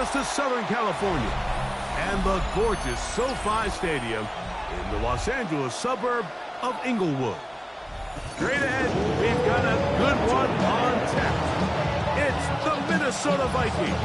across to Southern California and the gorgeous SoFi Stadium in the Los Angeles suburb of Inglewood. Straight ahead, we've got a good one on tap. It's the Minnesota Vikings.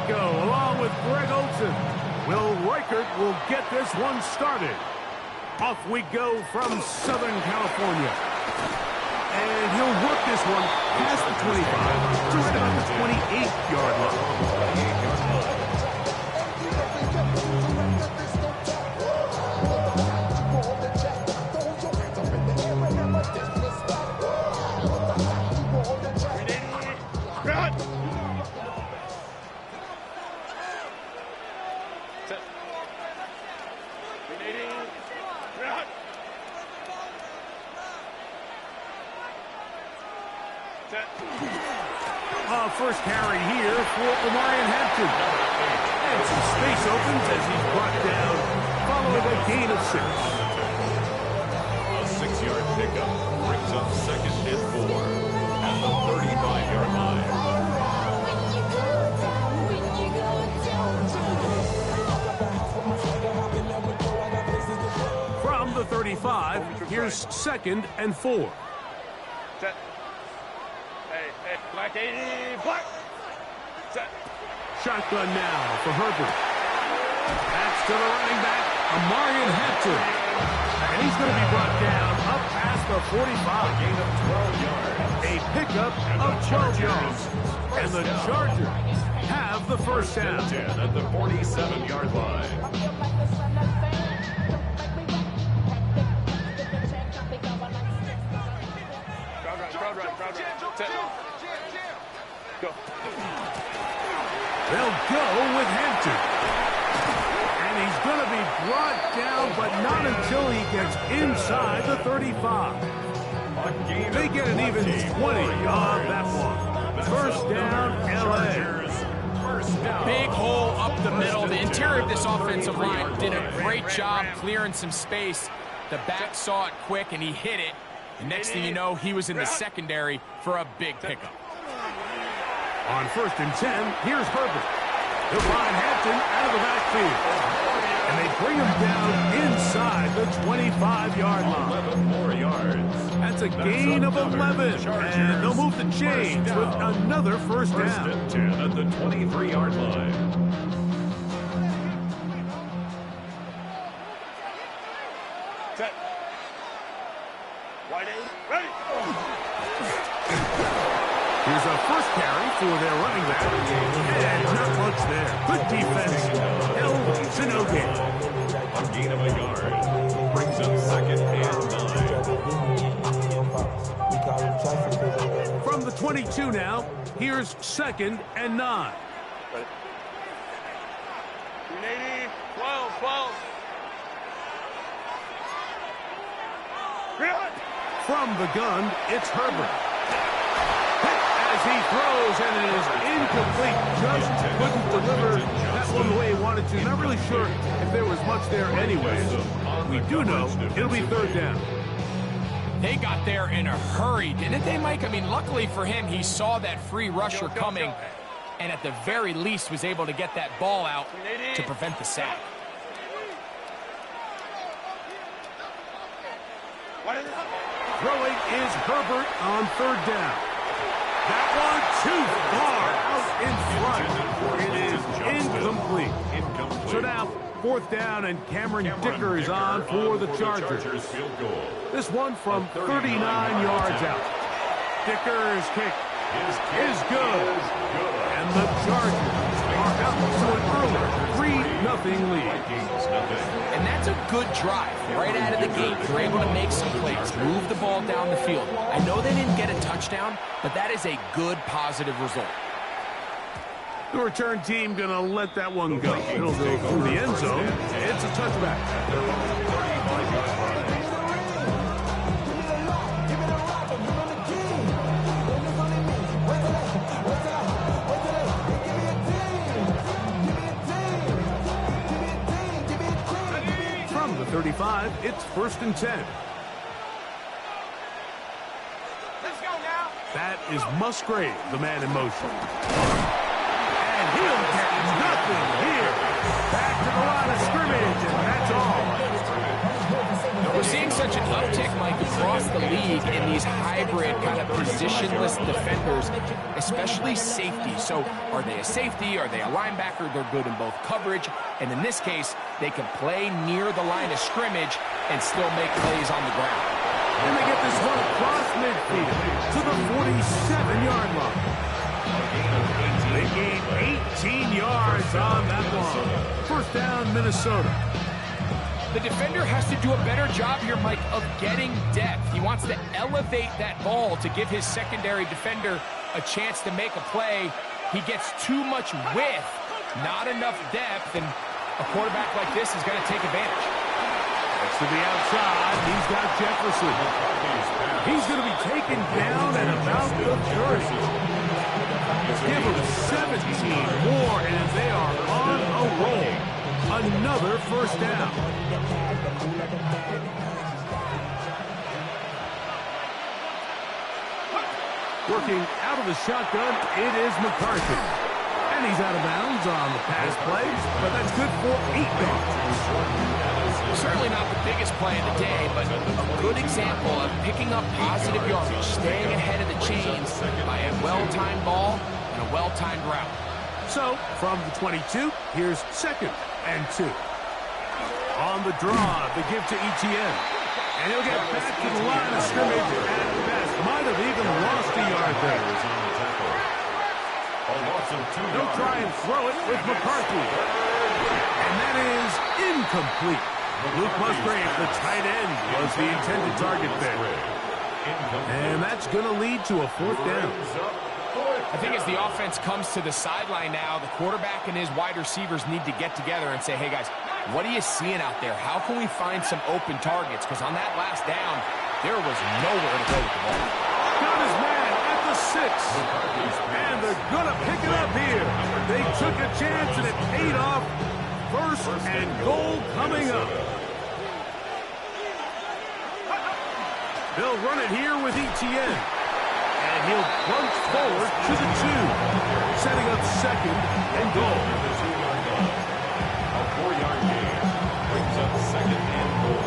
Along with Greg Olsen. Will Reichert will get this one started. Off we go from Southern California. And he'll work this one past the 25 to about the 28-yard line. First carry here for Omarion Hampton. And some space opens as he's brought down, following a gain of 6. A 6-yard pickup brings up 2nd and 4 at the 35-yard line. From the 35, here's 2nd and 4. Set. Hey, black 80, black. Set. Shotgun now for Herbert. That's to the running back, Omarion Hampton. And he's going to be brought down up past the 45. Gain of 12 yards. A pickup of 12 yards. And the Chargers have the first down. 10 at the 47-yard line. Go. They'll go with Hampton. And he's going to be brought down, but not until he gets inside the 35. They get an even 20 on that one. First down, L.A. Big hole up the middle. The interior of this offensive line did a great job clearing some space. The back saw it quick, and he hit it. The next thing you know, he was in the secondary for a big pickup. On 1st and 10, here's Herbert. He'll find Hampton out of the backfield. And they bring him down inside the 25-yard line. 11 more yards. That's a gain of 11. And they'll move the chains with another first down. 1st and 10 at the 23-yard line. Set. Wide eight. Ready. Here's a first carry for their running back. And not much there. Good defense. Held to no gain. A gain of a yard. Brings up 2nd and 9. From the 22 now, here's 2nd and 9. 380. 12. From the gun, it's Herbert. As he throws, and it is incomplete. Just couldn't deliver that one the way he wanted to. Not really sure if there was much there anyways. We do know it'll be 3rd down. They got there in a hurry, didn't they, Mike? I mean, luckily for him, he saw that free rusher coming, and at the very least was able to get that ball out to prevent the sack. Throwing is Herbert on 3rd down. That one too far out in front. It is incomplete. So now 4th down, and Cameron Dicker is on for the Chargers. This one from 39 yards out. Dicker's kick is good. And the Chargers are out to an early 3-0 lead. And that's a good drive right out of the gate. They're able to make some plays, move the ball down the field. I know they didn't get a touchdown, but that is a good positive result. The return team going to let that one go. It'll go through the end zone. It's a touchback. From the 35, it's 1st and 10. That is Musgrave, the man in motion. And he'll get nothing here. Back to the line of scrimmage, and that's all. We're seeing such an uptick, Mike, across the league in these hybrid kind of positionless defenders, especially safety. So are they a safety? Are they a linebacker? They're good in both coverage. And in this case, they can play near the line of scrimmage and still make plays on the ground. And they get this one across midfield to the 47-yard line. They gain 18 yards on that one. 1st down, Minnesota. The defender has to do a better job here, Mike, of getting depth. He wants to elevate that ball to give his secondary defender a chance to make a play. He gets too much width, not enough depth, and a quarterback like this is going to take advantage. To the outside, he's got Jefferson. He's going to be taken down at about the 30. Give him 17 more, and they are on a roll. Another 1st down. Working out of the shotgun, it is McCarthy. And he's out of bounds on the pass play, but that's good for 8 yards. Certainly not the biggest play of the day, but a good example of picking up positive yardage, staying ahead of the chains by a well-timed ball and a well-timed route. So, from the 22, here's 2nd and 2. On the draw, the give to Etienne. And he'll get back to the line of scrimmage at best. Might have even lost a yard there. He'll try and throw it with McCarthy. And that is incomplete. Luke Musgrave, the tight end, was the intended target there. And that's going to lead to a 4th down. I think as the offense comes to the sideline now, the quarterback and his wide receivers need to get together and say, hey, guys, what are you seeing out there? How can we find some open targets? Because on that last down, there was nowhere to go with the ball. Got his man at the 6. And they're going to pick it up here. They took a chance, and it paid off. 1st and goal coming up. They'll run it here with Etienne. And he'll plunge forward to the 2. Setting up 2nd and goal. A 4-yard gain brings up 2nd and goal.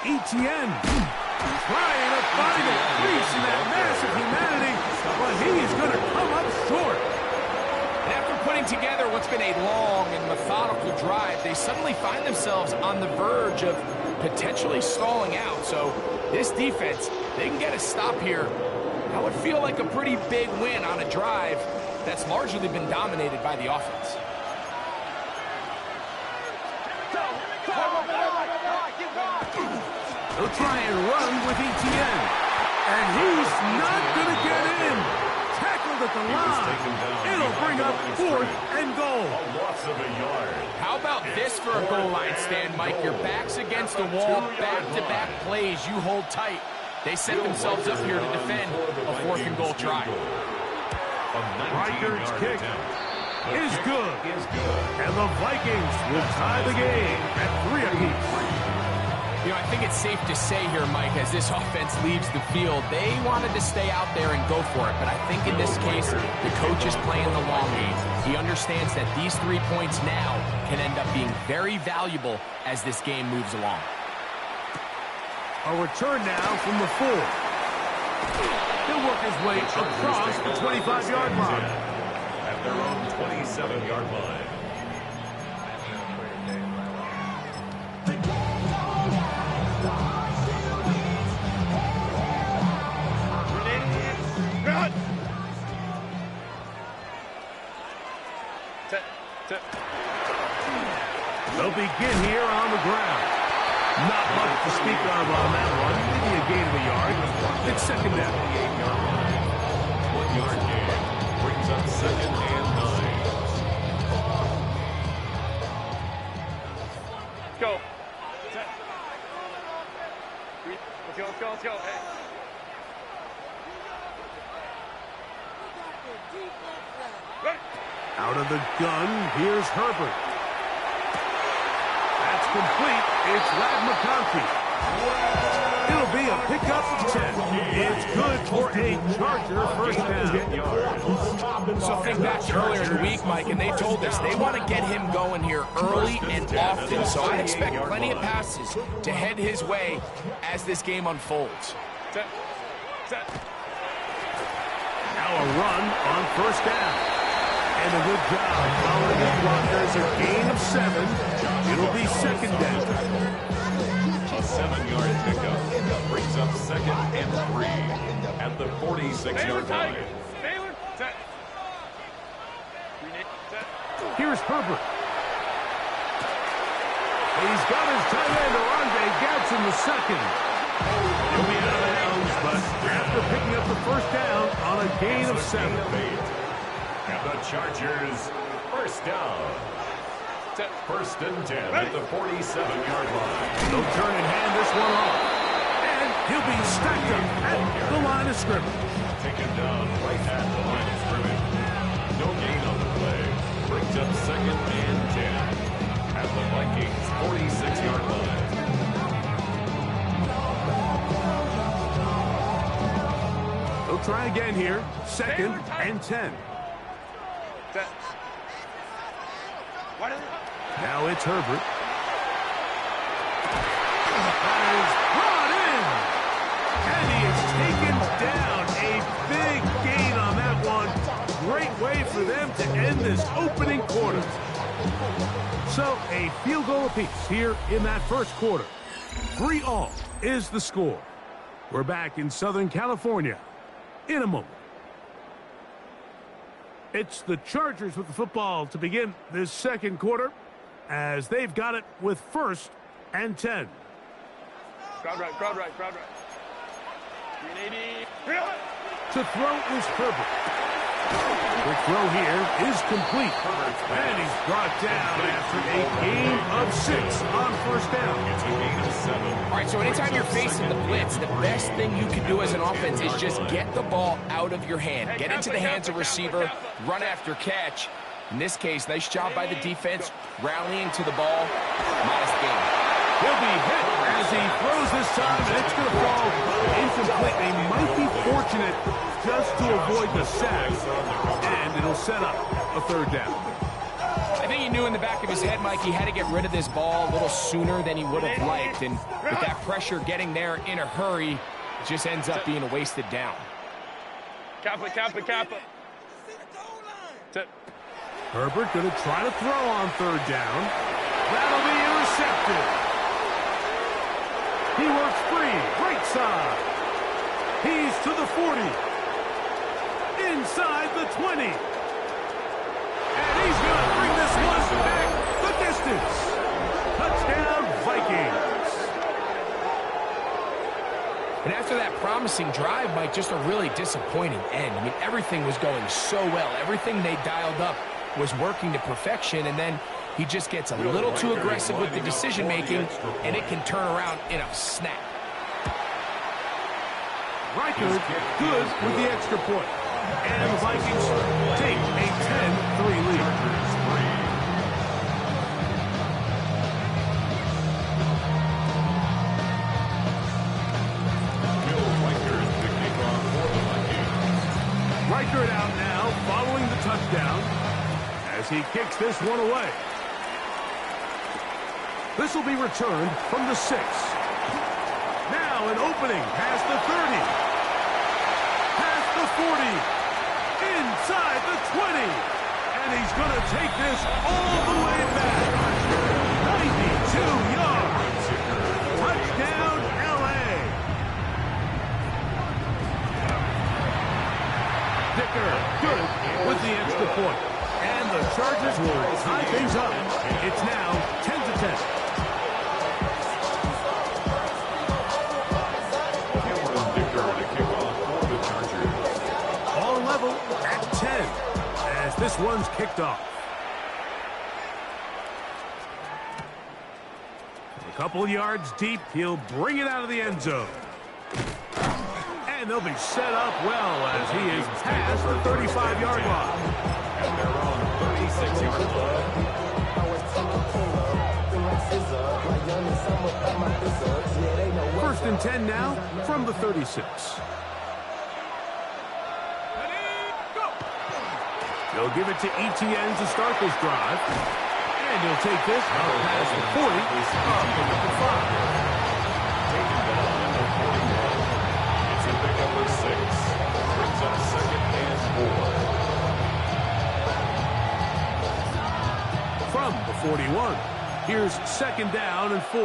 Etienne trying to find a crease in that massive humanity, but he's going to come up short. And after putting together what's been a long and methodical drive, they suddenly find themselves on the verge of potentially stalling out. So this defense, they can get a stop here. That would feel like a pretty big win on a drive that's largely been dominated by the offense. They'll try and run with Etienne. And he's not going to get in. Tackled at the line. It'll bring up 4th and goal. A loss of a yard. How about this for a goal line stand, Mike? Your back's against the wall, back-to-back plays. You hold tight. They set themselves up here to defend a 4th and goal try. Reichert's kick is good. And the Vikings will tie the game at 3 apiece. You know, I think it's safe to say here, Mike, as this offense leaves the field, they wanted to stay out there and go for it. But I think in this case, the coach is playing the long game. He understands that these 3 points now can end up being very valuable as this game moves along. A return now from the 4. He'll work his way across the 25-yard line. At their own 27-yard line. Set. Set. They'll begin here on the ground. Not much to speak of on that one. Maybe a gain of a yard. It's second down. 1 yard gain. Brings up second and 9. Let's go. Set. Let's go, let's go, let's go. Hey. Right. Out of the gun, here's Herbert. That's complete. It's Ladd McConkey. It'll be a pickup of 10. It's good for a Charger first down. So think back earlier in the week, Mike, and they told us they want to get him going here early and often. So I expect plenty of passes to head his way as this game unfolds. Set. Set. Now a run on first down. And a good job following his run. There's a gain of 7. It'll be second down. A 7-yard pickup brings up second and 3 at the 46-yard line. Baylor. Set. Set. Here's Herbert. He's got his tight end, Oronde Gadsden, the second. He'll be out of bounds, but after picking up the first down on a gain of 7. And the Chargers first down. Set. First and 10 at the 47-yard line. They'll turn and hand this one off. And he'll be stacked up at the line of scrimmage. Taken down right at the line of scrimmage. No gain on the play. Brings up second and 10 at the Vikings 46-yard line. They'll try again here. Second and 10. Set. What is it? Now it's Herbert. That is brought in. And he is taken down. A big gain on that one. Great way for them to end this opening quarter. So a field goal apiece here in that first quarter. 3-all is the score. We're back in Southern California in a moment. It's the Chargers with the football to begin this second quarter as they've got it with first and 10. Crowd right, crowd right, crowd right. 380. To throw is Herbert. The throw here is complete. And he's brought down after a gain of 6 on first down. It's a gain of 7. All right, so anytime you're facing the blitz, the best thing you can do as an offense is just get the ball out of your hand. Get into the hands of receiver, run after catch. In this case, nice job by the defense, rallying to the ball. Modest gain. He'll be hit as he throws this time, and it's going to fall incomplete. They might be fortunate just to avoid the sack, and it'll set up a third down. I think he knew in the back of his head, Mike, he had to get rid of this ball a little sooner than he would have liked, and with that pressure getting there in a hurry, it just ends up being a wasted down. Kappa, Kappa, Kappa. Set. Herbert going to try to throw on third down. That'll be intercepted. He works free, right side. He's to the 40. Inside the 20. And he's going to bring this one back the distance. Touchdown, Vikings. And after that promising drive, Mike, just a really disappointing end. I mean, everything was going so well. Everything they dialed up was working to perfection, and then he just gets a little too aggressive with the decision-making, and it can turn around in a snap. Reichard good with the extra point. And the Vikings take a 10-3 lead. Reichard out now following the touchdown as he kicks this one away. This will be returned from the 6. Now an opening past the 30. Past the 40. Inside the 20. And he's going to take this all the way back. 92 yards. Touchdown, L.A. Dicker good with the extra point. And the Chargers will tie things up. It's now 10-10. Cameron Dicker to kick off for the Chargers. All level at 10 as this one's kicked off. A couple yards deep, he'll bring it out of the end zone. And they'll be set up well as he is past the 35-yard line. And they're on 36-yard line. First and 10 now from the 36. They'll give it to Etienne to start this drive. And he'll take this out past the 40, up into the 5. Taken down at the 41. It's a big number 6. Brings up second and 4. From the 41, here's second down and 4.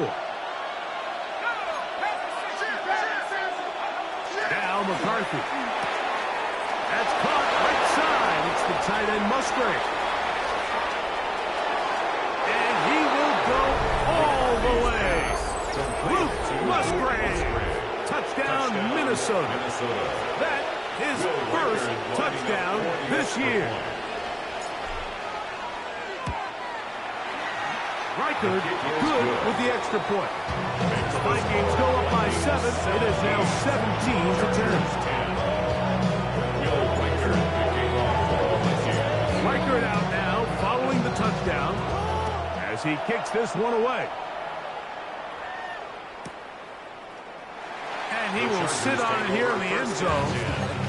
Now McCarthy. That's caught right side. It's the tight end Musgrave. And he will go all the way. Luke Musgrave. Touchdown, Minnesota. That his first touchdown this year. Reichard good with the extra point. The Vikings go up by 7. It is now 17-10. Reichard out now following the touchdown as he kicks this one away. And he will sit on it here in the end zone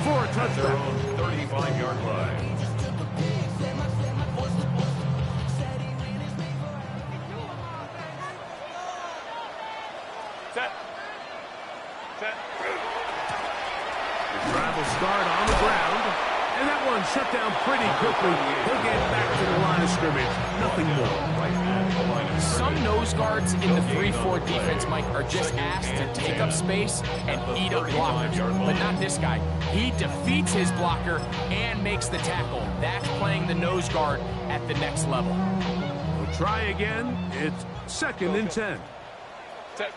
for a touchdown. 35-yard line. Set. Set. The drive will start on the ground. And that one shut down pretty quickly. He'll get back to the line of scrimmage. Nothing more. Some nose guards in the 3-4 defense, Mike, are just asked to take up space and eat up blockers. But not this guy. He defeats his blocker and makes the tackle. That's playing the nose guard at the next level. We'll try again. It's second and 10. Set.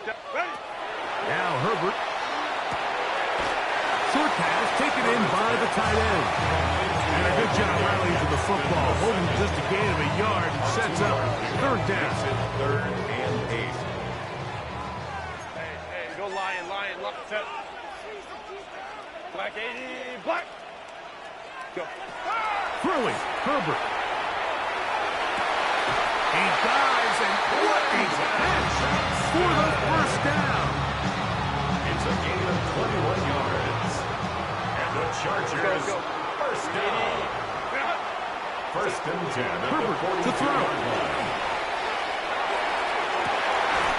Set. Ready. Now Herbert. Short pass taken in by the tight end. And a good job rallying to the football. Holding just a gain of a yard and sets up third down. Third and 8. Hey, go lion. Set. Black 80. Black. Go. Throwing. Herbert. He dives and what a catch for the first down. It's a gain of 21 yards. And the Chargers, Go. first down. First and 10 at the Herbert to throw. 42-yard line.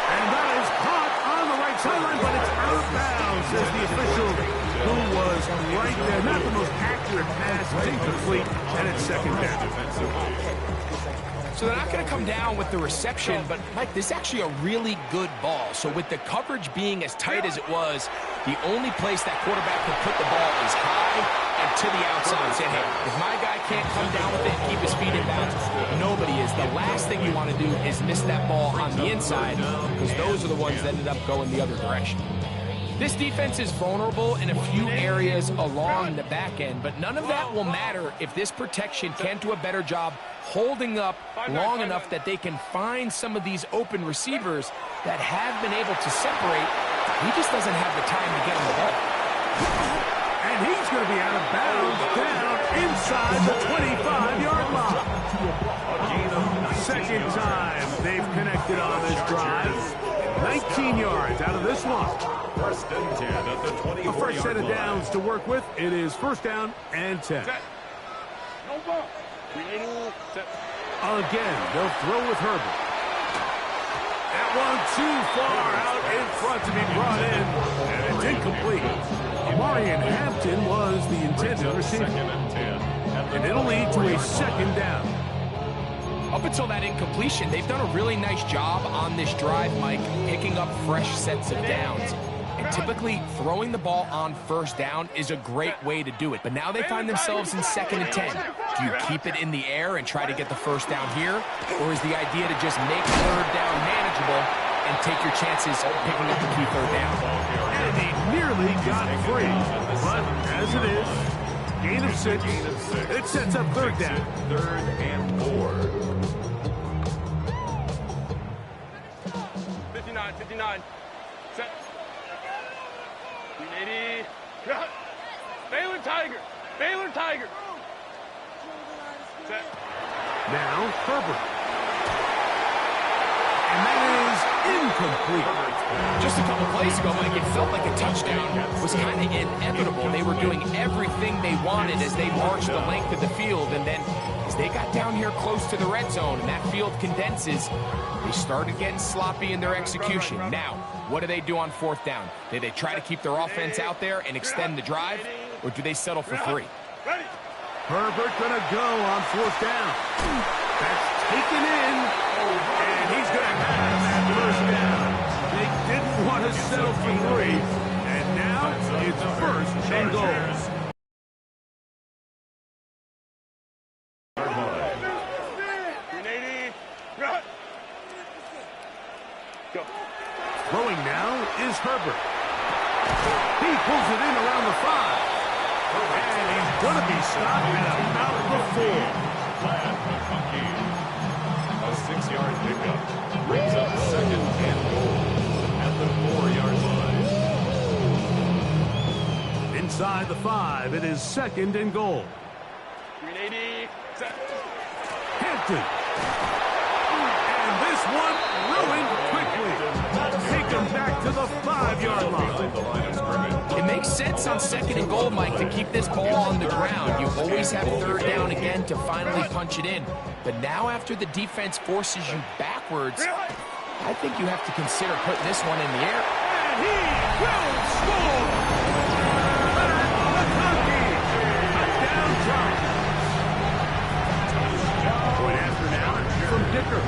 And that is caught on the right sideline, but it's out of bounds, says the official, who was right there. Not the most accurate pass, it's incomplete, and it's second down. So they're not going to come down with the reception, but, Mike, this is actually a really good ball. So with the coverage being as tight as it was, the only place that quarterback could put the ball is high and to the outside. Saying, hey, if my guy can't come down with it and keep his feet in bounds, nobody is. The last thing you want to do is miss that ball on the inside, because those are the ones that ended up going the other direction. This defense is vulnerable in a few areas along the back end, but none of that will matter if this protection can't do a better job holding up long enough that they can find some of these open receivers that have been able to separate. He just doesn't have the time to get him the ball. And he's going to be out of bounds down inside the 25-yard line. Second time they've connected on this drive. 19 yards out of this one. First and 10 at the 24-yard line. A first set of downs to work with. It is first down and 10. Set. No ball. Set. Again, they'll throw with Herbert. That one too far out in front to be brought in, and it's incomplete. Marion Hampton was the intended receiver. Second and 10. And it'll lead to a second down. Up until that incompletion, they've done a really nice job on this drive, Mike, picking up fresh sets of downs. And typically throwing the ball on first down is a great way to do it. But now they find themselves in 2nd and 10. Do you keep it in the air and try to get the first down here? Or is the idea to just make 3rd down manageable and take your chances of picking up the key 3rd down? And he nearly got free. But as it is, gain of 6. It sets up 3rd down. 3rd and 4. 59. Set. 380. Cut. Baylor Tiger. Set. Now Herbert. And that is incomplete. Just a couple plays ago, Mike, it felt like a touchdown was kind of inevitable. They were doing everything they wanted as they marched the length of the field, and then as they got down here close to the red zone and that field condenses, they started getting sloppy in their execution. Now, what do they do on 4th down? Do they try to keep their offense out there and extend the drive, or do they settle for 3? Herbert gonna go on 4th down. That's taken in, and he's gonna have that 1st down. They didn't want to settle for 3, and now it's 1st and goal. Go. Throwing now is Herbert. He pulls it in around the 5. And he's going to be stopped at about the 4. A 6-yard pickup brings up 2nd and goal at the 4-yard line. Inside the 5, it is 2nd and goal. 380. Set. Hampton. And this one ruined quickly. Take him back to the 5-yard line. The line of scrimmage. It makes sense on 2nd and goal, Mike, to keep this ball on the ground. You always have 3rd down again to finally punch it in. But now after the defense forces you backwards, I think you have to consider putting this one in the air. And he will score! Touchdown Giants. Point after now from Dicker.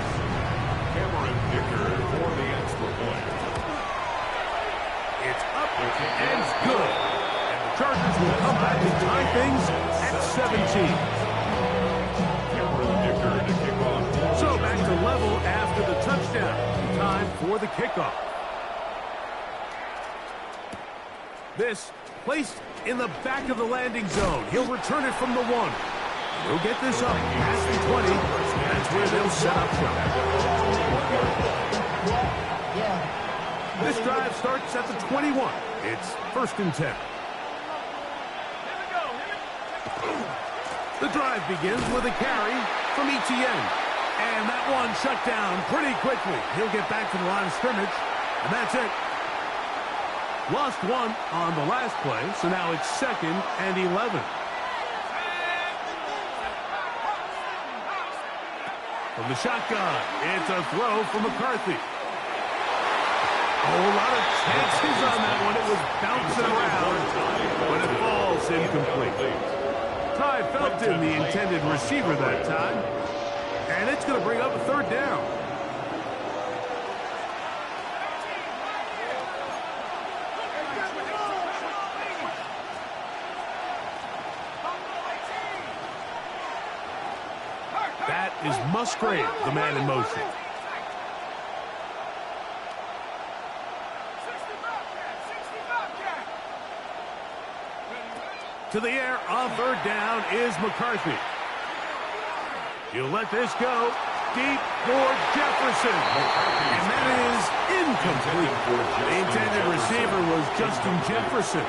Cameron Dicker for the extra point. It's up and it's good. And the Chargers will come back and tie things at 17. Cameron Dicker to kick off. So back to level after the touchdown. Time for the kickoff. This placed in the back of the landing zone. He'll return it from the 1. He'll get this up past the 20. That's where they'll set up shop. This drive starts at the 21. It's 1st and 10. The drive begins with a carry from Etienne. And that one shut down pretty quickly. He'll get back to the line of scrimmage. And that's it. Lost 1 on the last play, so now it's 2nd and 11. From the shotgun, it's a throw from McCarthy. A whole lot of chances on that one. It was bouncing around, but it falls incomplete. Ty Felton, the intended receiver that time. And it's going to bring up a 3rd down. That is Musgrave, the man in motion. To the air on 3rd down is McCarthy. He'll let this go deep for Jefferson. And that is incomplete. The intended receiver was Justin Jefferson.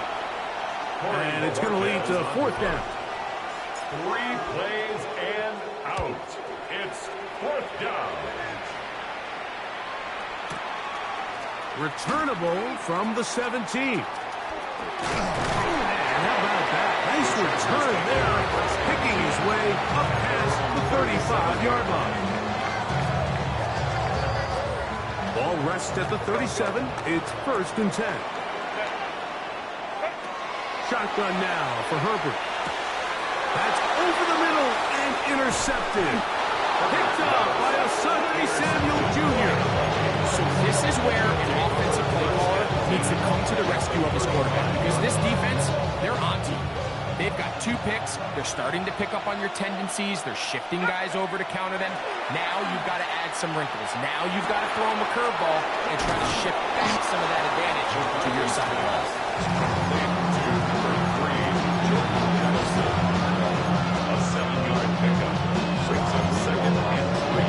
And it's going to lead to 4th down. 3 plays and out. It's 4th down. Returnable from the 17. And how about that? Nice return there. Picking his way up past the 35-yard line. Ball rests at the 37. It's 1st and 10. Shotgun now for Herbert. That's over the middle and intercepted. Picked up by Asante Samuel Jr. So this is where an offensive play caller needs to come to the rescue of his quarterback because this defense, they're on to you. They've got 2 picks. They're starting to pick up on your tendencies. They're shifting guys over to counter them. Now you've got to add some wrinkles. Now you've got to throw them a curveball and try to shift back some of that advantage to your side of the ball. A 7-yard pickup brings up second and 3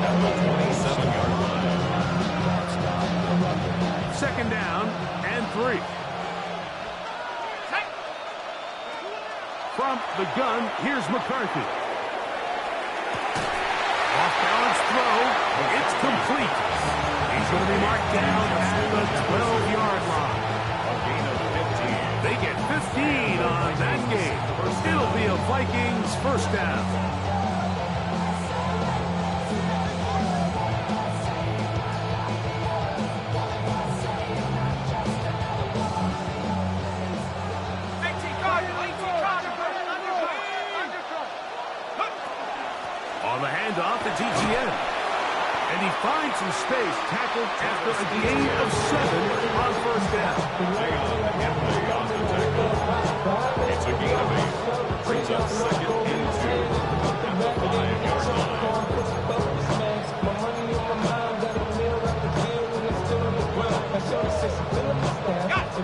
at the 27-yard line. Second down and 3. From the gun, here's McCarthy. Off-balance throw. It's complete. He's going to be marked down at the 12-yard line. A gain of 15. They get 15 on that game. It'll be a Vikings first down. On the handoff, it's Etienne. And he finds some space, tackled after a gain of 7 on first down. It's a gain of 8. Brings up second and 2 at the 5-yard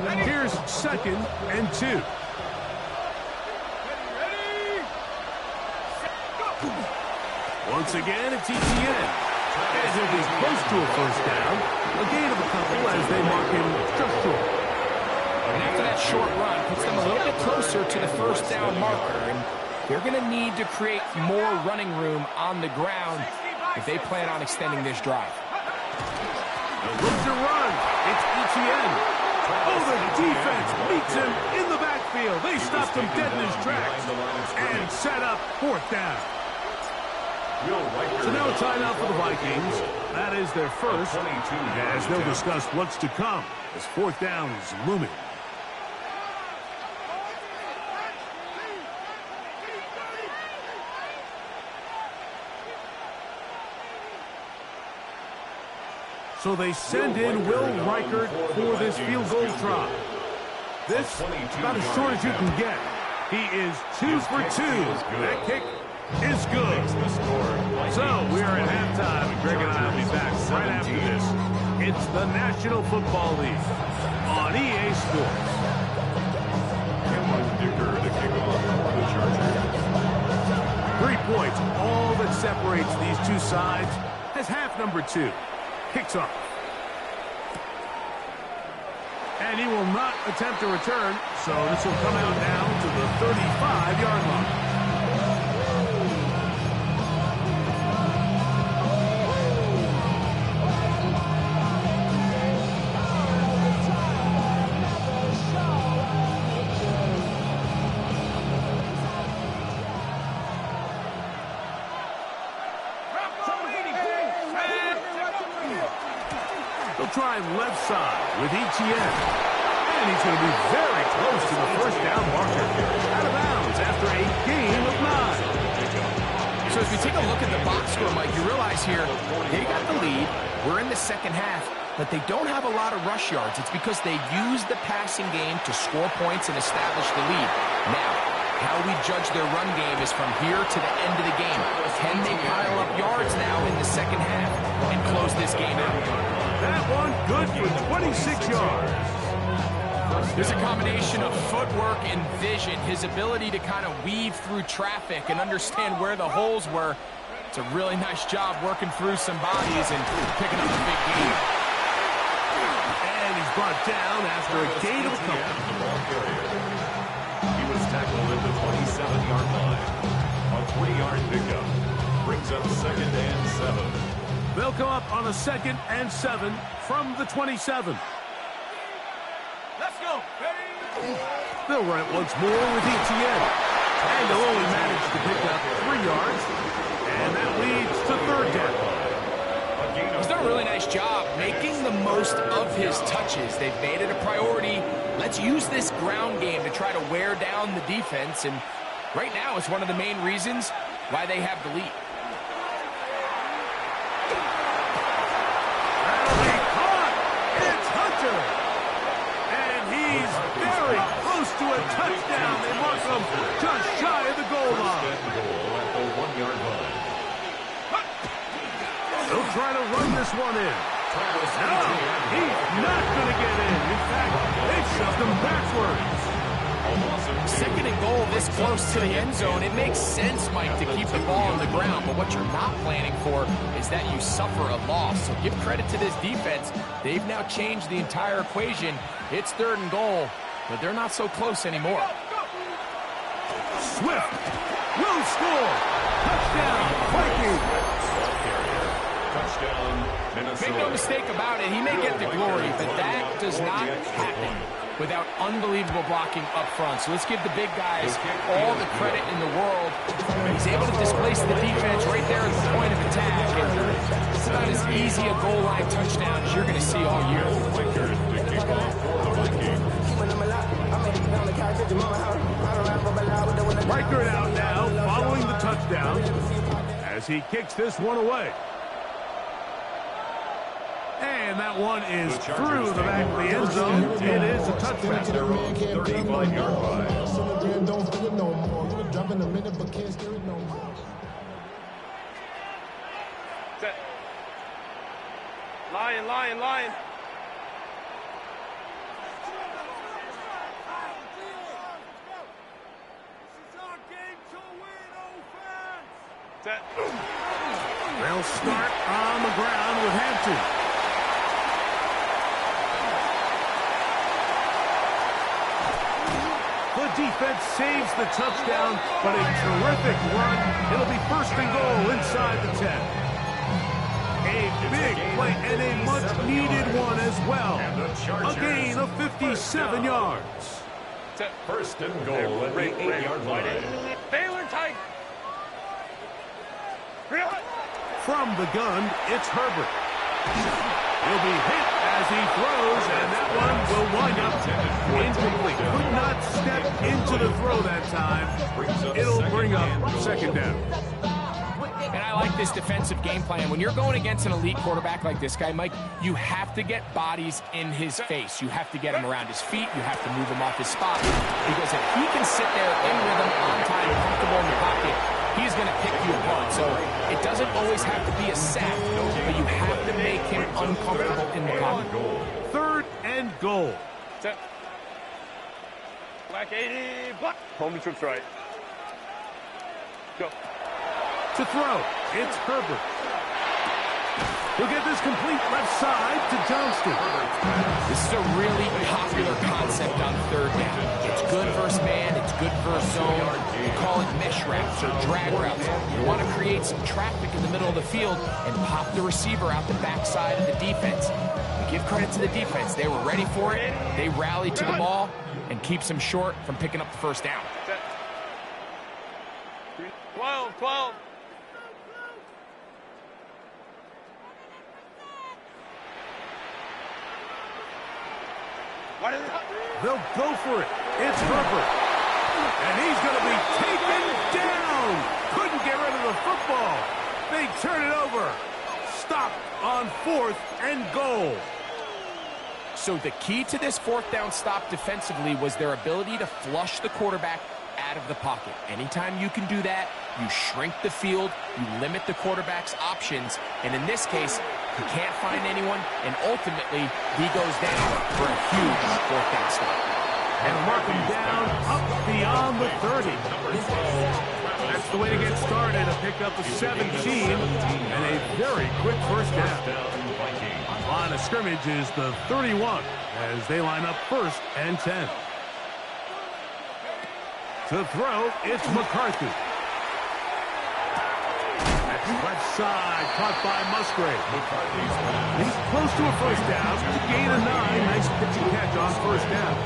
line. Here's second and 2. Once again, it's Etienne. And he'll be close to a first down. A gain of a couple as they mark him just short. And after that short run, puts them a little bit closer to the first down marker. And they're going to need to create more running room on the ground if they plan on extending this drive. Look to run. It's Etienne. Oh, the defense meets him in the backfield. They stopped him dead in his tracks and set up fourth down. So now a timeout for the Vikings. That is their first, as they'll discuss what's to come as fourth down is looming. So they send in Will Reichert for this field goal try. This, about as short as you can get. He is 2 for 2. That kick is good. So we are at halftime, and Greg and I will be back right after this. It's the National Football League on EA Sports. Cameron Dicker to kick off for the Chargers. 3 points, all that separates these two sides, as half number 2 kicks off. And he will not attempt to return, so this will come out now to the 35-yard line. Try left side with Etienne. And he's going to be very close to the first down marker. Out of bounds after a gain of 9. So as we take a look at the box score, Mike, you realize here, they got the lead. We're in the second half, but they don't have a lot of rush yards. It's because they use the passing game to score points and establish the lead. Now, how we judge their run game is from here to the end of the game. Can they pile up yards now in the second half and close this game out? That one good for 26 yards. There's a combination of footwork and vision, his ability to kind of weave through traffic and understand where the holes were. It's a really nice job working through some bodies and picking up a big gain. And he's brought down after a gain of a couple. He was tackled at the 27-yard line. A 3-yard pickup brings up second and 7. They'll come up on a second and 7 from the 27. Let's go. They'll run it once more with Etienne. And they'll only manage to pick up 3 yards. And that leads to third down. He's done a really nice job making the most of his touches. They've made it a priority. Let's use this ground game to try to wear down the defense. And right now it's one of the main reasons why they have the lead. to a touchdown. They mark him just shy of the goal line. Goal at the 1-yard line. They'll try to run this one in. No, he's not going to get in. In fact, they shoved him backwards. Second and goal this close to the end zone. It makes sense, Mike, to keep the ball on the ground, but what you're not planning for is that you suffer a loss. So give credit to this defense. They've now changed the entire equation. It's third and goal, but they're not so close anymore. Swift will score. Touchdown, Vikings. Touchdown, Minnesota. Make no mistake about it, he may get the glory, but that does not happen without unbelievable blocking up front. So let's give the big guys all the credit in the world. He's able to displace the defense right there at the point of attack. And it's about as easy a goal line touchdown as you're going to see all year. Reichert out now, following the touchdown, as he kicks this one away. And that one is through the back of the end zone. It is a touchback. 35-yard line. Set. Lion. Set. They'll start on the ground with Hampton. The defense saves the touchdown, but a terrific run. It'll be first and goal inside the 10. A big play and a much-needed one as well. A gain of 57 yards. First and goal at the 8-yard line. Baylor tight. From the gun, it's Herbert. He'll be hit as he throws, and that one will wind up incomplete. Could not step into the throw that time. It'll bring up second down. And I like this defensive game plan. When you're going against an elite quarterback like this guy, Mike, you have to get bodies in his face. You have to get him around his feet. You have to move him off his spot. Because if he can sit there in rhythm, on time, comfortable in the pocket, he's going to pick you apart. So it doesn't always have to be a sack, but you have to make him uncomfortable in the pocket. Third and goal. Set. Black 80. Block. Home to trips right. Go. To throw, it's Herbert. He'll get this complete left side to Johnston. This is a really popular concept on third down. It's good versus man, it's good versus zone. We call it mesh routes or drag routes. You want to create some traffic in the middle of the field and pop the receiver out the backside of the defense. We give credit to the defense. They were ready for it. They rallied to the ball and keeps them short from picking up the first down. 12. They'll go for it. It's Herbert. And he's going to be taken down. Couldn't get rid of the football. They turn it over. Stop on fourth and goal. So the key to this fourth down stop defensively was their ability to flush the quarterback out of the pocket. Anytime you can do that, you shrink the field, you limit the quarterback's options, and in this case, he can't find anyone, and ultimately, he goes down for a huge fourth down stop. And mark him down up beyond the 30. That's the way to get started, to pick up a 17 and a very quick first down. Line of scrimmage is the 31 as they line up first and 10. To throw, it's McCarthy. That's left side, caught by Musgrave. He's close to a first down. Gain of 9. Nice pitching catch on first down.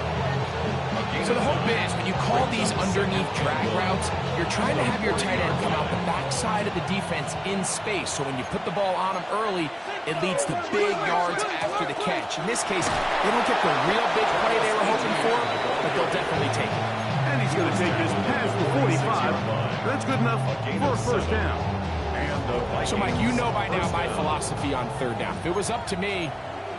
So the hope is, when you call these underneath drag routes, you're trying to have your tight end come out the backside of the defense in space. So when you put the ball on him early, it leads to big yards after the catch. In this case, they don't get the real big play they were hoping for, but they'll definitely take it. And he's going to take this past the 45. That's good enough for a first down. So, Mike, you know by now my philosophy on third down. If it was up to me,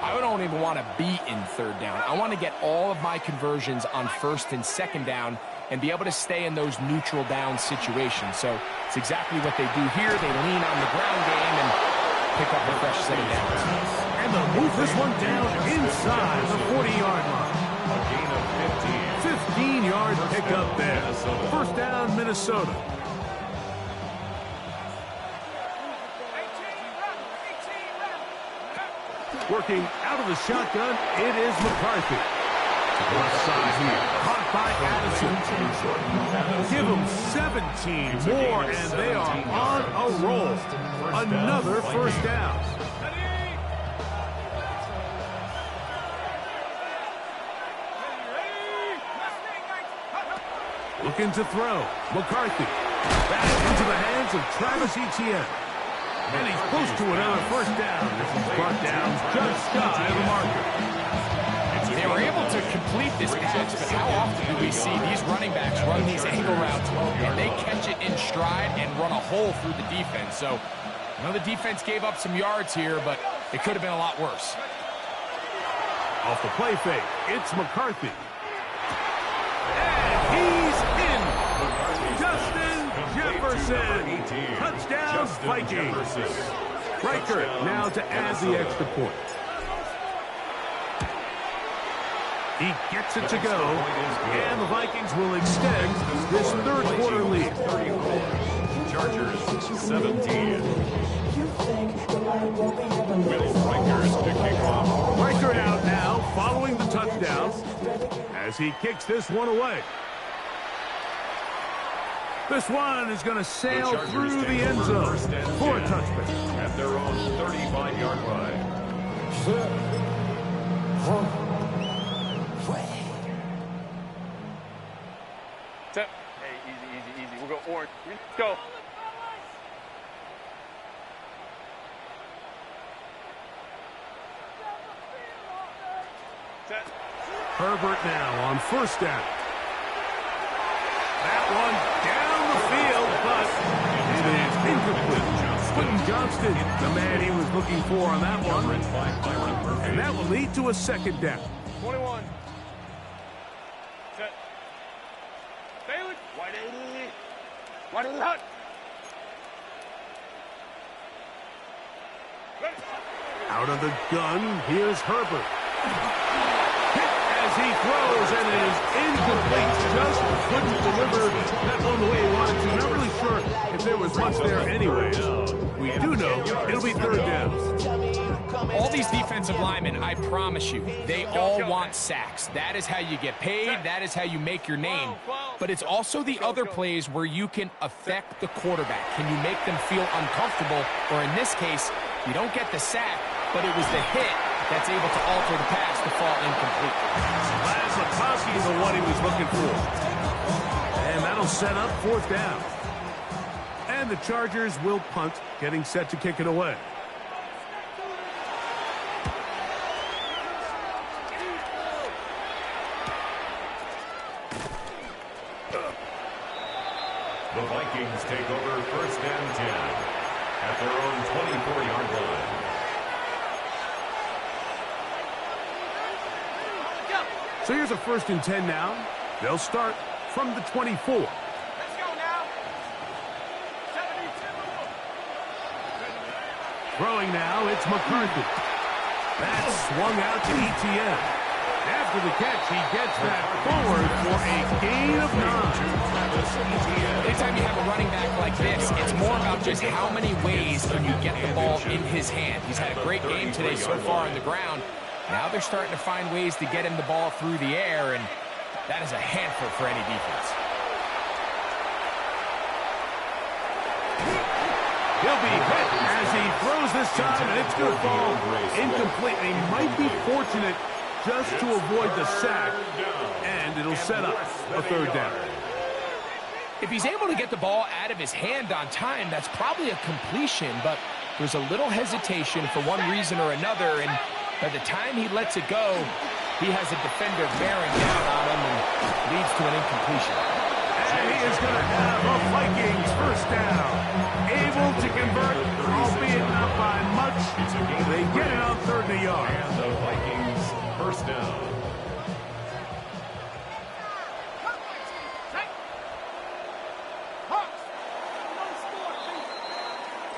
I don't even want to be in third down. I want to get all of my conversions on first and second down and be able to stay in those neutral down situations. So it's exactly what they do here. They lean on the ground game and pick up a fresh set of downs. And they'll move this one down inside the 40-yard line. A gain of 15. 15-yard pickup there. First down, Minnesota. Working out of the shotgun, it is McCarthy. Left side here, caught by Addison. Give them 17 more, and they are on a roll. Another first down. Looking to throw. McCarthy. Back into the hands of Travis Etienne. And he's close to another first down. This is brought down just shy of the marker. They were able to complete this pass, but how often do we see these running backs run these angle routes and they catch it in stride and run a hole through the defense? So, I know the defense gave up some yards here, but it could have been a lot worse. Off the play fake, it's McCarthy. And he's in. Justin Jefferson. Touchdown, Vikings. Riker now to add the extra point. He gets it to go, and the Vikings will extend this third quarter lead. Chargers 17. Will Rikers to kick off. Riker out now, following the touchdown, as he kicks this one away. This one is going to sail through the end zone for a touchback. At their own 35-yard line. Set. Hey, easy. We'll go orange. Let's go. Set. Herbert now on first down. That one down the field, but it is incomplete. Quentin Johnston, the man he was looking for on that one. And that will lead to a second down. 21. Set. Bailey. Wide 80 hut. Ready. Out of the gun, here's Herbert. Hit as he throws, and it is incomplete. Just couldn't deliver that one the way he wanted to. Not really sure if there was much there anyway. We do know it'll be third down. All these defensive linemen, I promise you, they all want sacks. That is how you get paid. That is how you make your name. But it's also the other plays where you can affect the quarterback. Can you make them feel uncomfortable? Or in this case, you don't get the sack, but it was the hit that's able to alter the pass to fall incomplete. Lasakowski is the one he was looking for. And that'll set up fourth down. And the Chargers will punt, getting set to kick it away. The Vikings take over first and 10 at their own 24-yard line. So here's a first and 10 now. They'll start from the 24. Let's go now. 72. Throwing now, it's McCarthy. That's swung out to Etienne. After the catch, he gets that forward for a gain of 9. Anytime you have a running back like this, it's more about just how many ways can you get the ball in his hand. He's had a great game today so far on the ground. Now they're starting to find ways to get him the ball through the air, and that is a handful for any defense. He'll be hit as he throws this time, and it's going to fall incomplete. He might be fortunate just to avoid the sack, and it'll set up a third down. If he's able to get the ball out of his hand on time, that's probably a completion, but there's a little hesitation for one reason or another, and by the time he lets it go, he has a defender bearing down on him and leads to an incompletion. And he is going to have a Vikings first down. Able to convert, albeit not by much. They get it on third and a yard. down.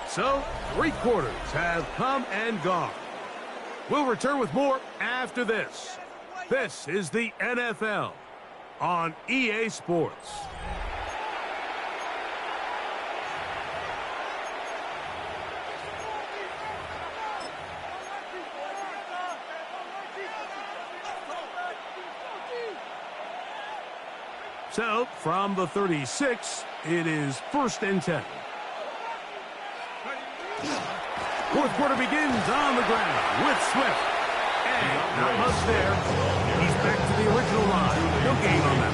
So, 3 quarters have come and gone. We'll return with more after this. This is the NFL on EA Sports. So, from the 36, it is 1st and 10. Fourth quarter begins on the ground with Swift. And not much there. He's back to the original line. No gain on that.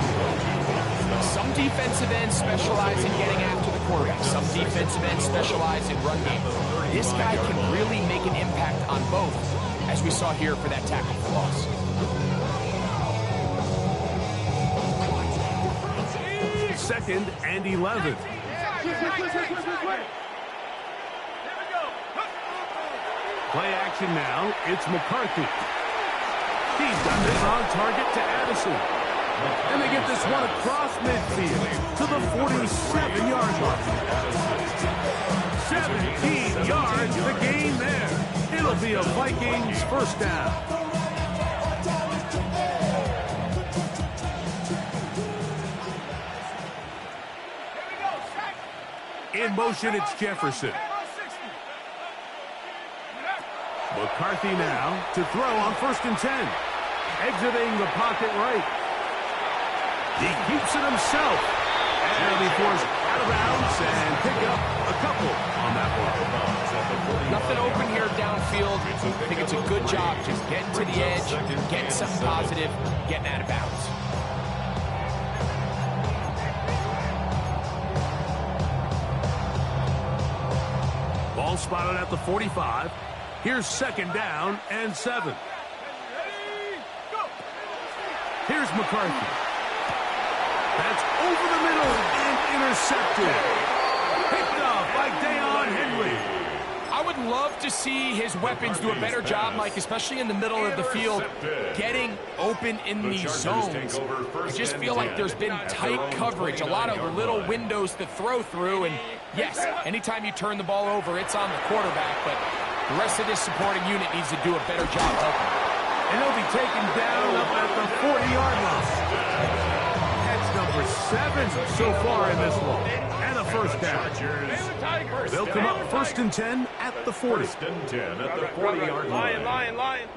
Some defensive ends specialize in getting after the quarterback. Some defensive ends specialize in run game. This guy can really make an impact on both, as we saw here for that tackle for loss. Second and 11. Play action now. It's McCarthy. He's got this on target to Addison. And they get this one across midfield to the 47-yard line. 17 yards, the gain there. It'll be a Vikings first down. In motion, it's Jefferson. McCarthy now to throw on 1st and 10. Exiting the pocket right. He keeps it himself. And he'll be forced out of bounds and pick up a couple on that one. Nothing open here downfield. I think it's a good job just getting to the edge, getting something positive, getting out of bounds. Ball spotted at the 45. Here's 2nd down and 7. Here's McCarthy. That's over the middle and intercepted. Picked off by Deion Henry. I would love to see his weapons do a better job, Mike, especially in the middle of the field, getting open in these zones. I just feel like there's been tight coverage, a lot of little windows to throw through, and yes, anytime you turn the ball over, it's on the quarterback, but the rest of this supporting unit needs to do a better job helping. And he'll be taken down up at the 40-yard line. That's number 7 so far in this one. And a first down. They'll come up 1st and 10 at the 40. 1st and 10 at the 40-yard line. Lion.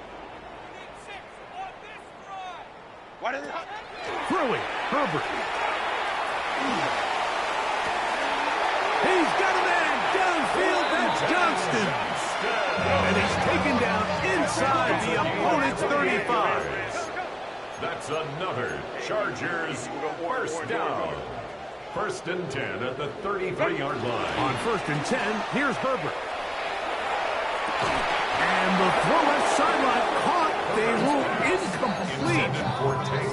Throwing, Herbert. He's got a man downfield. That's Johnston. And he's taken down inside the opponent's 35. That's another Chargers first down. 1st and 10 at the 33-yard line. On 1st and 10, here's Herbert. And the throw left sideline caught. They rule incomplete.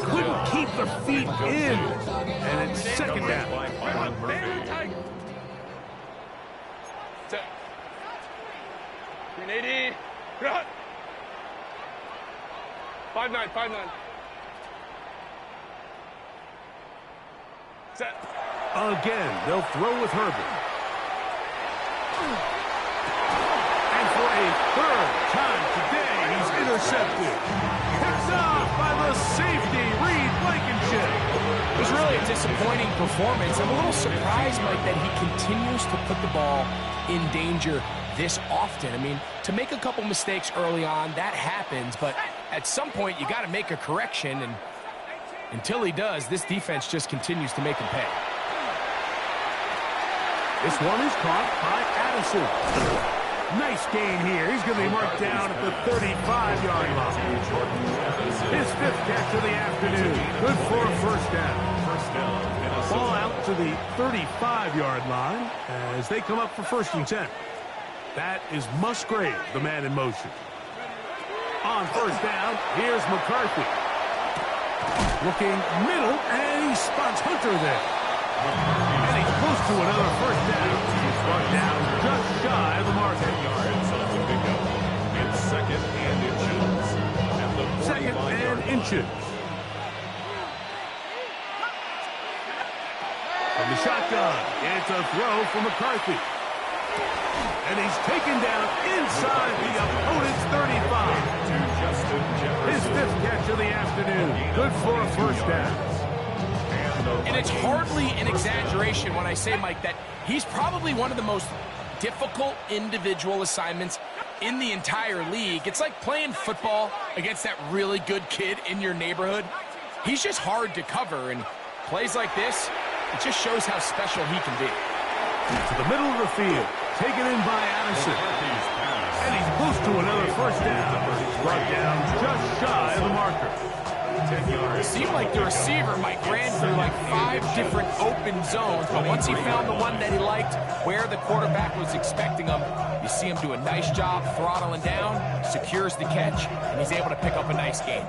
Couldn't keep the feet in. And it's 2nd down. 380. 5-9. Set. Again, they'll throw with Herbert. And for a 3rd time today, he's intercepted. Picked off by the safety, Reed Blankenship. It was really a disappointing performance. I'm a little surprised, Mike, that he continues to put the ball in danger this often. I mean, to make a couple mistakes early on, that happens, but at some point you got to make a correction, and until he does, this defense just continues to make him pay. This one is caught by Addison. Nice gain here. He's going to be marked down at the 35-yard line. His 5th catch of the afternoon. Good for a first down. Ball out to the 35-yard line as they come up for 1st and 10. That is Musgrave, the man in motion. On 1st down, here's McCarthy. Looking middle, and he spots Hunter there. And he's close to another first down. He's brought down just shy of the mark. 10 yards on the pickup. It's 2nd and inches. At the Second and inches. From the shotgun, it's a throw from McCarthy. And he's taken down inside the opponent's 35. His fifth catch of the afternoon. Good for a first down. And it's hardly an exaggeration when I say, Mike, that he's probably one of the most difficult individual assignments in the entire league. It's like playing football against that really good kid in your neighborhood. He's just hard to cover, and plays like this, it just shows how special he can be. To the middle of the field, taken in by Addison. And he's close to another first down. Brought down just shy of the marker. It seemed like the receiver, Mike, ran through like 5 different open zones, but once he found the one that he liked, where the quarterback was expecting him, you see him do a nice job throttling down, secures the catch, and he's able to pick up a nice gain.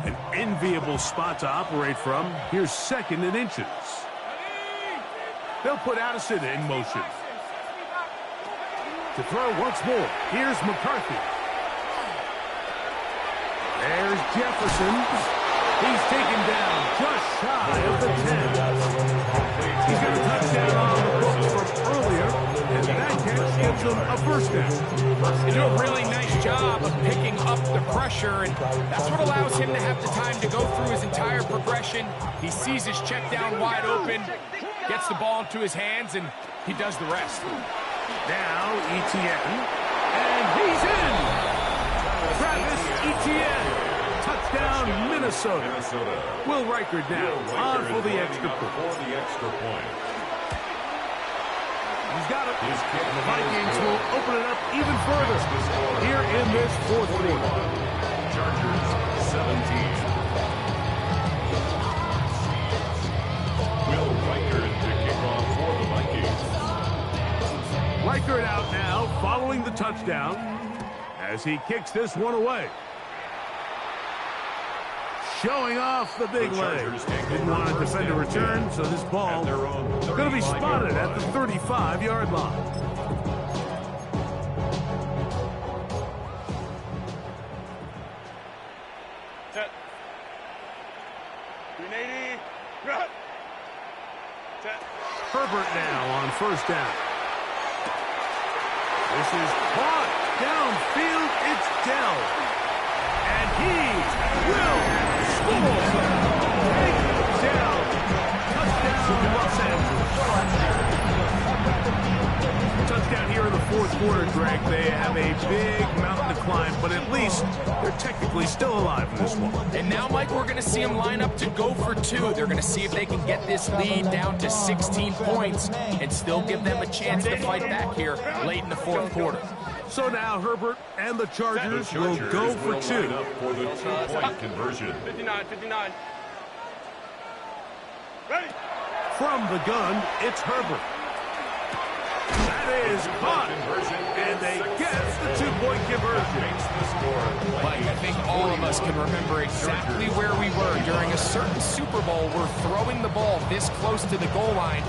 An enviable spot to operate from. Here's second and inches. They'll put Addison in motion. To throw once more, here's McCarthy. There's Jefferson. He's taken down just shy of the 10. He's got a touchdown on the books from earlier, and that catch gives him a first down. They do a really nice job of picking up the pressure, and that's what allows him to have the time to go through his entire progression. He sees his check down wide open, gets the ball into his hands, and he does the rest. Now Etienne, and he's in! Travis Etienne. Touchdown, Minnesota. Will Reichard now on for the extra point. He's got it. And the Vikings will open it up even further here in this fourth quarter. Chargers 17. Will Reichard to kick off for the Vikings. Reichard out now following the touchdown as he kicks this one away. Showing off the big leg. Didn't want to defend a return, so this ball going to be spotted at the 35-yard line. Set. 380. Set. Herbert now on first down. This is caught downfield. It's Dell. And he will score. Take Dell. Touchdown, Los Angeles. Touchdown here in the fourth quarter, Greg. They have a big mountain to climb, but at least they're technically still alive in this one. And now, Mike, we're going to see them line up to go for 2. They're going to see if they can get this lead down to 16 points and still give them a chance to fight back here late in the fourth quarter. So now Herbert and the Chargers will go for 2. For the 2-point conversion. 59. Ready. From the gun, it's Herbert. That is caught, and they get the 2-point conversion. Mike, I think all of us can remember exactly where we were during a certain Super Bowl where throwing the ball this close to the goal line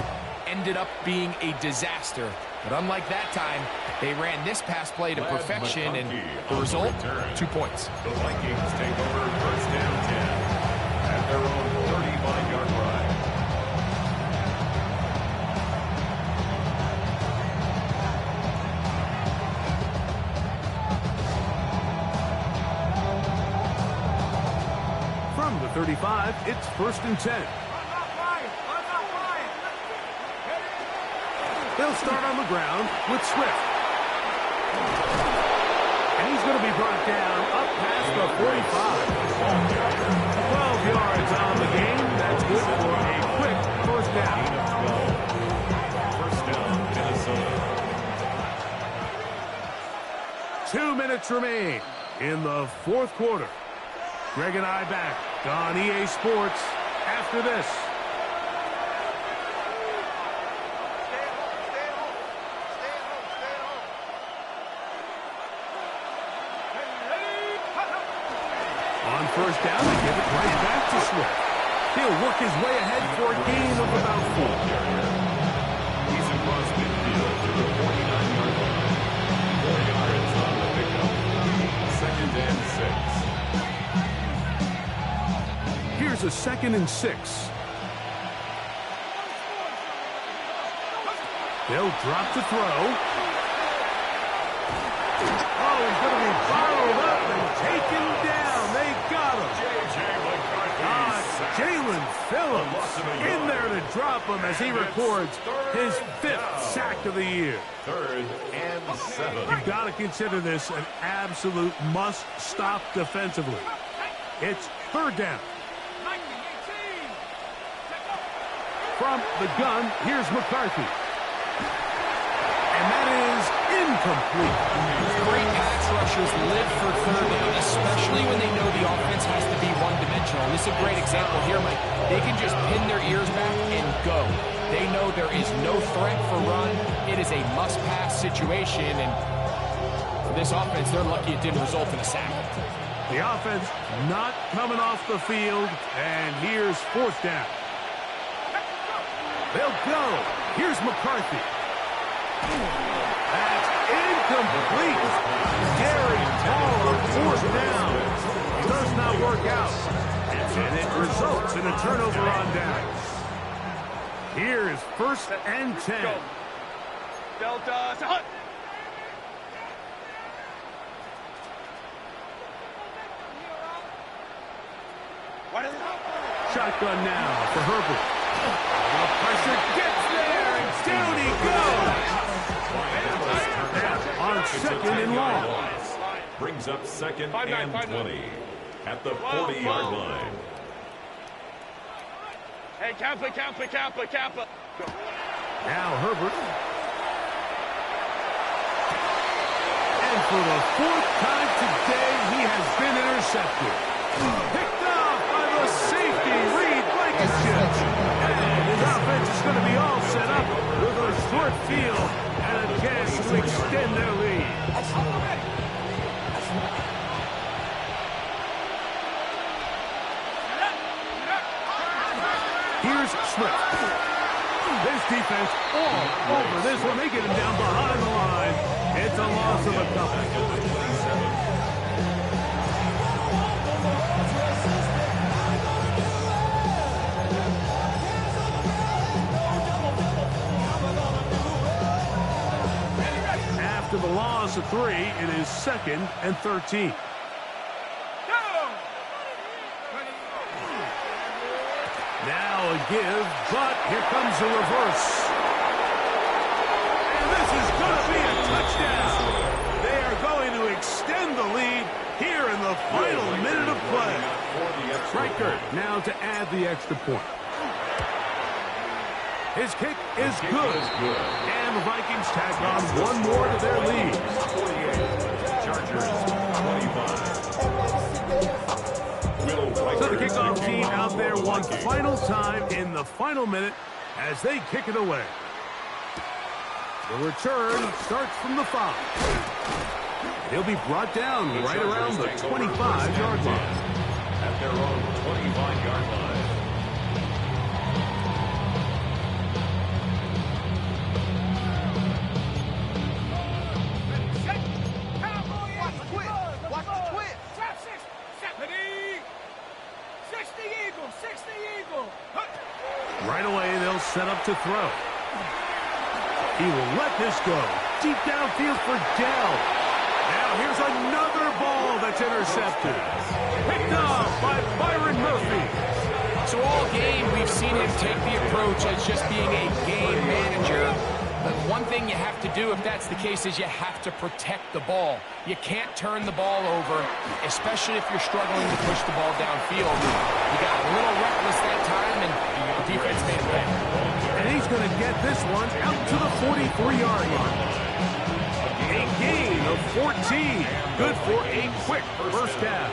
ended up being a disaster. But unlike that time, they ran this pass play to perfection, and the result, 2 points. The Vikings take over first down 10 at their own 35-yard line. From the 35, it's first and 10. They'll start on the ground with Swift. And he's going to be brought down up past the 45. 12 yards on the game. That's good for a quick first down. First down, Minnesota. 2 minutes remain in the fourth quarter. Greg and I back on EA Sports after this. On first down, they give it right back to Swift. He'll work his way ahead for a gain of about 4. He's across midfield to the 49-yard line. 4 yards on the pickup. Second and 6. 2nd and 6. They'll drop to throw. Oh, he's going to be followed up and taken down. They got him. Jalen Phillips in there to drop him as he records his 5th sack of the year. 3rd and 7. You've got to consider this an absolute must-stop defensively. It's 3rd down. From the gun, here's McCarthy. And that is incomplete. Great pass rushers live for 3rd down, especially when they know the offense has to be one-dimensional. This is a great example here, Mike. They can just pin their ears back and go. They know there is no threat for run. It is a must-pass situation, and for this offense, they're lucky it didn't result in a sack. The offense not coming off the field, and here's 4th down. They'll go. Here's McCarthy. That's incomplete. Gary Paul on 4th down. Does not work out. And it results in a turnover on downs. Here is 1st and 10. Go. Delta. Hunt. Shotgun now for Herbert. The pressure gets there, and down he goes. On 2nd and long. Brings up 2nd and 20 at the 40-yard line. Hey, Kappa. Now Herbert. And for the 4th time today, he has been intercepted. Picked off by the safety, Reed Blankenship. And his offense is going to be all set up with a short field and a chance to extend their lead. Here's Swift. This defense all over this one. They get him down behind the line. It's a loss of a couple. After the loss of 3, it is 2nd and 13. Now a give, but here comes the reverse. And this is going to be a touchdown. They are going to extend the lead here in the final minute of play. Stryker now to add the extra point. His kick is good. And the Vikings tack on one more to their lead. 48. Chargers 25. So the kickoff team out there one final time in the final minute as they kick it away. The return starts from the 5. He'll be brought down right around the 25-yard line. At their own 25-yard line. Right away, they'll set up to throw. He will let this go. Deep downfield for Dell. Now here's another ball that's intercepted. Picked off by Byron Murphy. So all game, we've seen him take the approach as just being a game manager. But one thing you have to do if that's the case is you have to protect the ball. You can't turn the ball over, especially if you're struggling to push the ball downfield. You got a little reckless that time, and the defense made a play. And he's going to get this one out to the 43-yard line. A gain of 14. Good for a quick first down.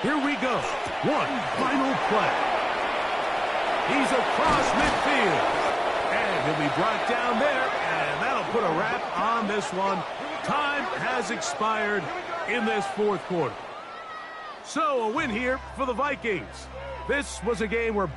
Here we go. One final play. He's across midfield. And he'll be brought down there, and that'll put a wrap on this one. Time has expired in this 4th quarter. So a win here for the Vikings. This was a game where